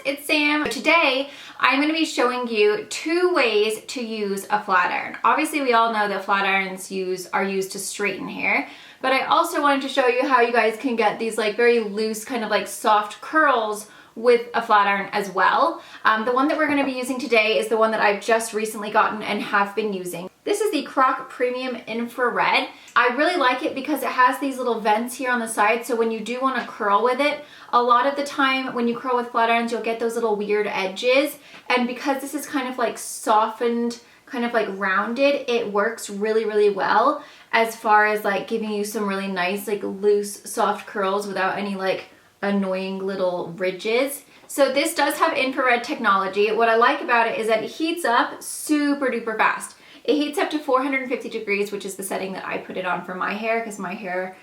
it's Sam. Today I'm going to be showing you 2 ways to use a flat iron. Obviously we all know that flat irons are used to straighten hair, but I also wanted to show you how you guys can get these like very loose kind of like soft curls with a flat iron as well. The one that we're going to be using today is the one that I've just recently gotten and have been using. This is the Croc Premium Infrared. I really like it because it has these little vents here on the side, so when you do want to curl with it, a lot of the time when you curl with flat irons, you'll get those little weird edges, and because this is kind of like softened, kind of like rounded, it works really, really well as far as like giving you some really nice like loose, soft curls without any like annoying little ridges. So this does have infrared technology. What I like about it is that it heats up super duper fast. It heats up to 450 degrees, which is the setting that I put it on for my hair because my hair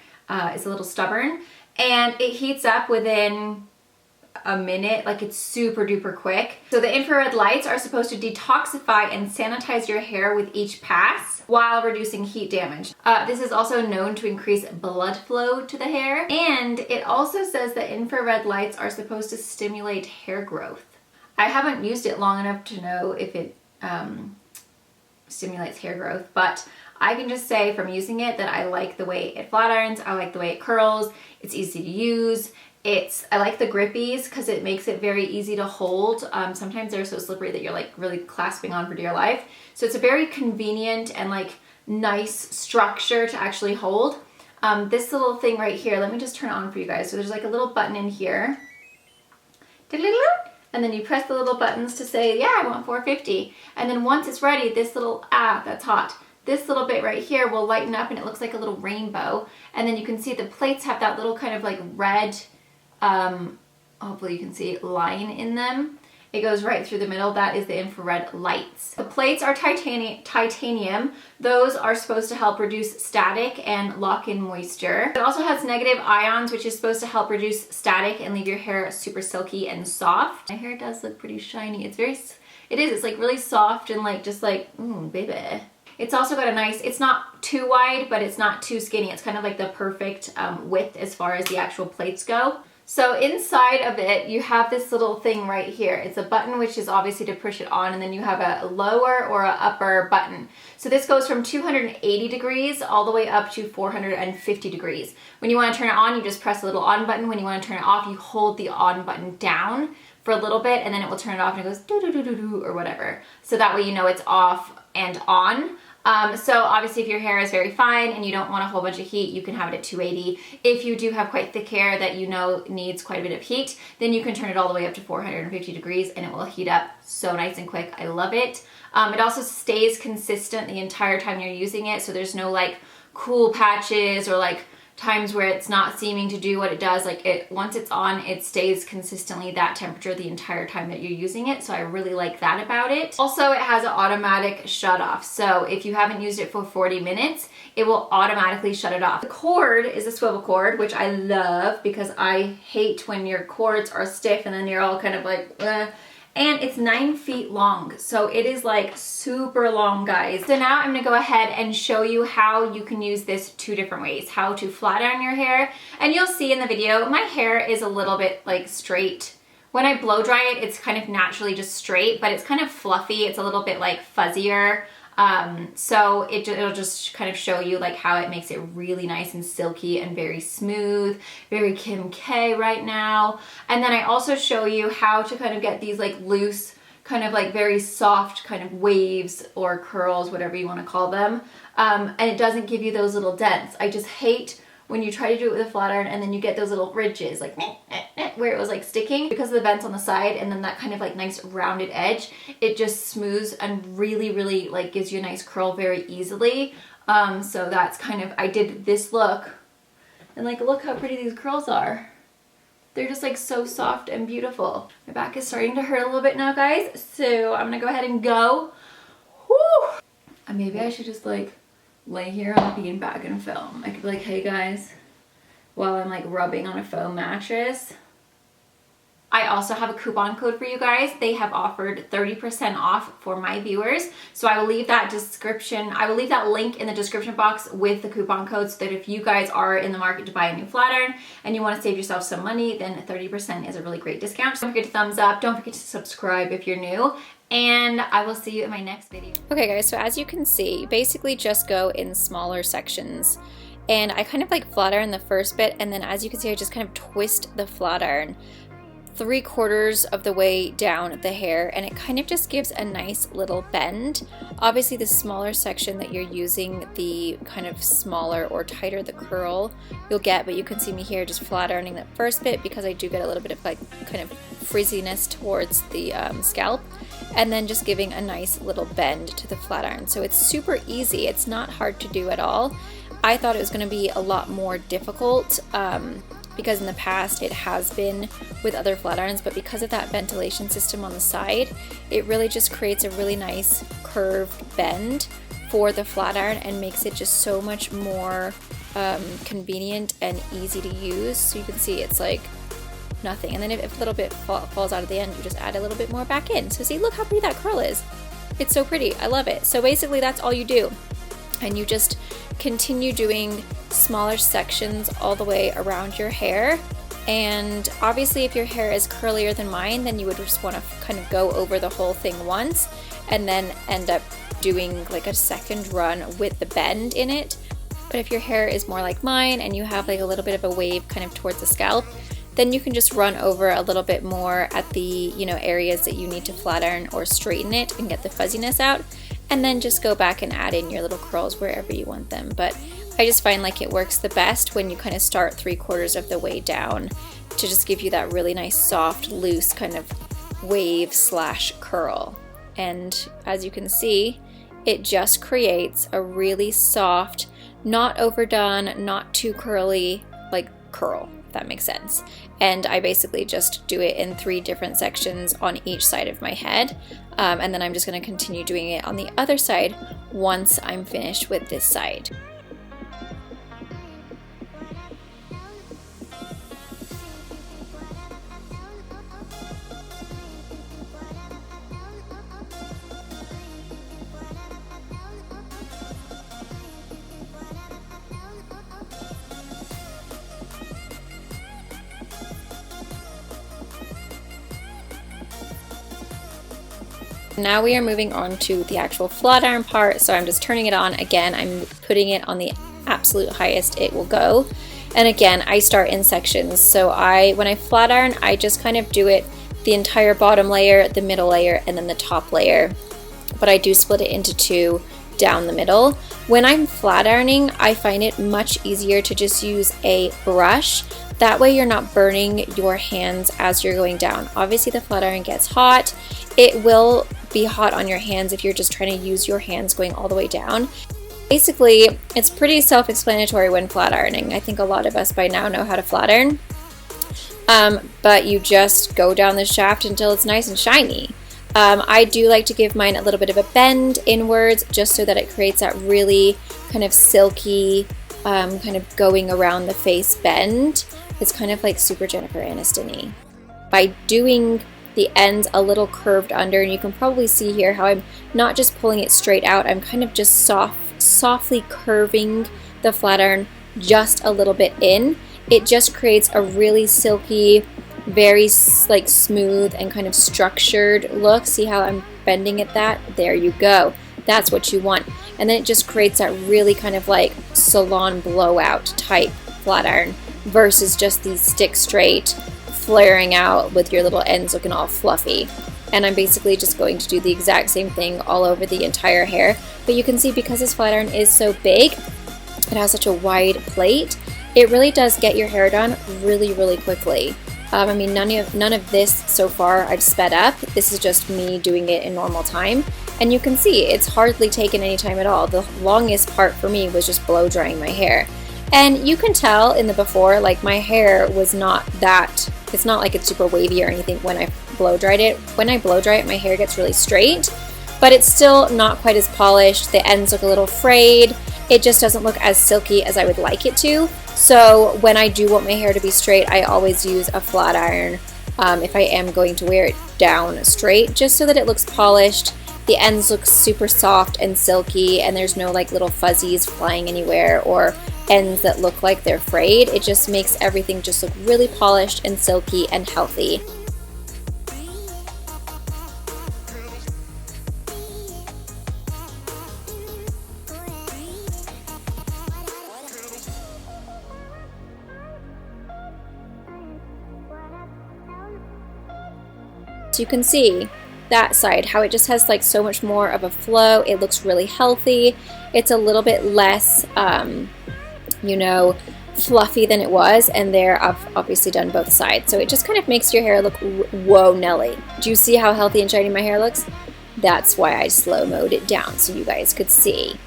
is a little stubborn. And it heats up within a minute, like it's super duper quick. So the infrared lights are supposed to detoxify and sanitize your hair with each pass while reducing heat damage. This is also known to increase blood flow to the hair. And it also says that infrared lights are supposed to stimulate hair growth. I haven't used it long enough to know if it stimulates hair growth, but I can just say from using it that I like the way it flat irons, I like the way it curls, it's easy to use. I like the grippies because it makes it very easy to hold. Sometimes they're so slippery that you're like really clasping on for dear life. So it's a very convenient and like nice structure to actually hold. This little thing right here, let me just turn it on for you guys. So there's like a little button in here. And then you press the little buttons to say, yeah, I want 450. And then once it's ready, this little, that's hot. This little bit right here will lighten up and it looks like a little rainbow. And then you can see the plates have that little kind of like red, hopefully you can see, line in them. It goes right through the middle. That is the infrared lights. The plates are titanium. Those are supposed to help reduce static and lock in moisture. It also has negative ions, which is supposed to help reduce static and leave your hair super silky and soft. My hair does look pretty shiny. It's like really soft and like just like, baby. It's also got a nice, it's not too wide, but it's not too skinny. It's kind of like the perfect width as far as the actual plates go. So inside of it, you have this little thing right here. It's a button, which is obviously to push it on, and then you have a lower or a upper button. So this goes from 280 degrees all the way up to 450 degrees. When you want to turn it on, you just press the little on button. When you want to turn it off, you hold the on button down for a little bit, and then it will turn it off and it goes do-do-do-do-do or whatever. So that way you know it's off and on. So obviously if your hair is very fine and you don't want a whole bunch of heat, you can have it at 280. If you do have quite thick hair that you know needs quite a bit of heat, then you can turn it all the way up to 450 degrees and it will heat up so nice and quick. I love it. It also stays consistent the entire time you're using it, so there's no like cool patches or like times where it's not seeming to do what it does. Like once it's on, it stays consistently that temperature the entire time that you're using it. So I really like that about it. Also, it has an automatic shut off. So if you haven't used it for 40 minutes, it will automatically shut it off. The cord is a swivel cord, which I love because I hate when your cords are stiff and then you're all kind of like, and it's 9 feet long. So it is like super long, guys. So now I'm gonna go ahead and show you how you can use this 2 different ways. How to flat iron your hair. And you'll see in the video, my hair is a little bit like straight. When I blow dry it, it's kind of naturally just straight, but it's kind of fluffy. It's a little bit like fuzzier. So it'll just kind of show you like how it makes it really nice and silky and very smooth, very Kim K right now. And then I also show you how to kind of get these like loose, kind of like very soft kind of waves or curls, whatever you want to call them. And it doesn't give you those little dents. I just hate when you try to do it with a flat iron and then you get those little ridges like where it was like sticking because of the vents on the side, and then that kind of like nice rounded edge, it just smooths and really, really like gives you a nice curl very easily. So that's kind of, I did this look and like look how pretty these curls are. They're just like so soft and beautiful. My back is starting to hurt a little bit now, guys, so I'm gonna go ahead and go. Woo! And maybe I should just like lay here on the beanbag and film. I could be like, hey guys, while I'm like rubbing on a foam mattress. I also have a coupon code for you guys. They have offered 30% off for my viewers. So I will leave that link in the description box with the coupon code, so that if you guys are in the market to buy a new flat iron and you want to save yourself some money, then 30% is a really great discount. Don't forget to thumbs up. Don't forget to subscribe if you're new. And I will see you in my next video. Okay guys, so as you can see, basically just go in smaller sections. And I kind of like flat iron the first bit, and then as you can see, I just kind of twist the flat iron 3/4 of the way down the hair, and it kind of just gives a nice little bend. Obviously the smaller section that you're using, the kind of smaller or tighter the curl you'll get, but you can see me here just flat ironing that first bit because I do get a little bit of like kind of frizziness towards the scalp, and then just giving a nice little bend to the flat iron. So it's super easy, it's not hard to do at all. I thought it was going to be a lot more difficult because in the past it has been with other flat irons, but because of that ventilation system on the side, it really just creates a really nice curved bend for the flat iron and makes it just so much more convenient and easy to use. So you can see it's like nothing, and then if a little bit falls out of the end, you just add a little bit more back in. So see, look how pretty that curl is. It's so pretty, I love it. So basically that's all you do, and you just continue doing smaller sections all the way around your hair. And obviously if your hair is curlier than mine, then you would just want to kind of go over the whole thing once and then end up doing like a second run with the bend in it. But if your hair is more like mine and you have like a little bit of a wave kind of towards the scalp, then you can just run over a little bit more at the, you know, areas that you need to flat iron or straighten it and get the fuzziness out, and then just go back and add in your little curls wherever you want them. But I just find like it works the best when you kind of start 3/4 of the way down to just give you that really nice soft loose kind of wave slash curl. And as you can see, it just creates a really soft, not overdone, not too curly, like curl, if that makes sense. And I basically just do it in 3 different sections on each side of my head, and then I'm just going to continue doing it on the other side once I'm finished with this side. Now we are moving on to the actual flat iron part, so I'm just turning it on. Again, I'm putting it on the absolute highest it will go. And again, I start in sections. So when I flat iron, I just kind of do it the entire bottom layer, the middle layer, and then the top layer. But I do split it into 2 down the middle. When I'm flat ironing, I find it much easier to just use a brush. That way you're not burning your hands as you're going down. Obviously the flat iron gets hot. It will be hot on your hands if you're just trying to use your hands going all the way down. Basically, it's pretty self-explanatory when flat ironing. I think a lot of us by now know how to flat iron. But you just go down the shaft until it's nice and shiny. I do like to give mine a little bit of a bend inwards just so that it creates that really kind of silky, kind of going around the face bend. It's kind of like super Jennifer Aniston-y. By doing the ends a little curved under, and you can probably see here how I'm not just pulling it straight out, I'm kind of just softly curving the flat iron just a little bit in. It just creates a really silky, very like smooth and kind of structured look. See how I'm bending at that? There you go. That's what you want. And then it just creates that really kind of like salon blowout type flat iron versus just these stick straight flaring out with your little ends looking all fluffy. And I'm basically just going to do the exact same thing all over the entire hair. But you can see because this flat iron is so big, it has such a wide plate, it really does get your hair done really, really quickly. I mean, none of this so far I've sped up. This is just me doing it in normal time. And you can see it's hardly taken any time at all. The longest part for me was just blow drying my hair. And you can tell in the before, like my hair was not that, it's not like it's super wavy or anything when I blow dried it. When I blow dry it, my hair gets really straight, but it's still not quite as polished. The ends look a little frayed. It just doesn't look as silky as I would like it to. So when I do want my hair to be straight, I always use a flat iron if I am going to wear it down straight, just so that it looks polished. The ends look super soft and silky, and there's no like little fuzzies flying anywhere or ends that look like they're frayed. It just makes everything just look really polished and silky and healthy. So you can see that side, how it just has like so much more of a flow. It looks really healthy. It's a little bit less, you know, fluffy than it was, and there I've obviously done both sides. So it just kind of makes your hair look, whoa Nelly. Do you see how healthy and shiny my hair looks? That's why I slow-moed it down so you guys could see.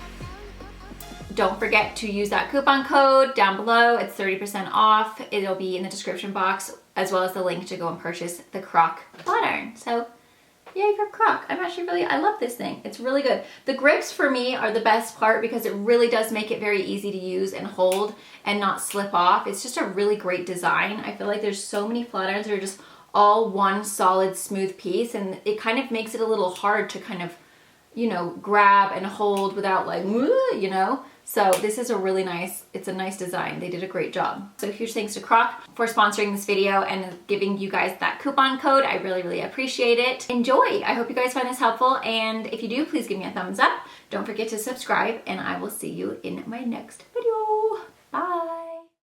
Don't forget to use that coupon code down below. It's 30% off. It'll be in the description box, as well as the link to go and purchase the Croc flat iron. So yay for Croc. I love this thing. It's really good. The grips for me are the best part because it really does make it very easy to use and hold and not slip off. It's just a really great design. I feel like there's so many flat irons that are just all one solid smooth piece, and it kind of makes it a little hard to kind of, you know, grab and hold without like, you know. So this is a really nice, it's a nice design. They did a great job. So huge thanks to Croc for sponsoring this video and giving you guys that coupon code. I really, really appreciate it. Enjoy. I hope you guys find this helpful. And if you do, please give me a thumbs up. Don't forget to subscribe, and I will see you in my next video.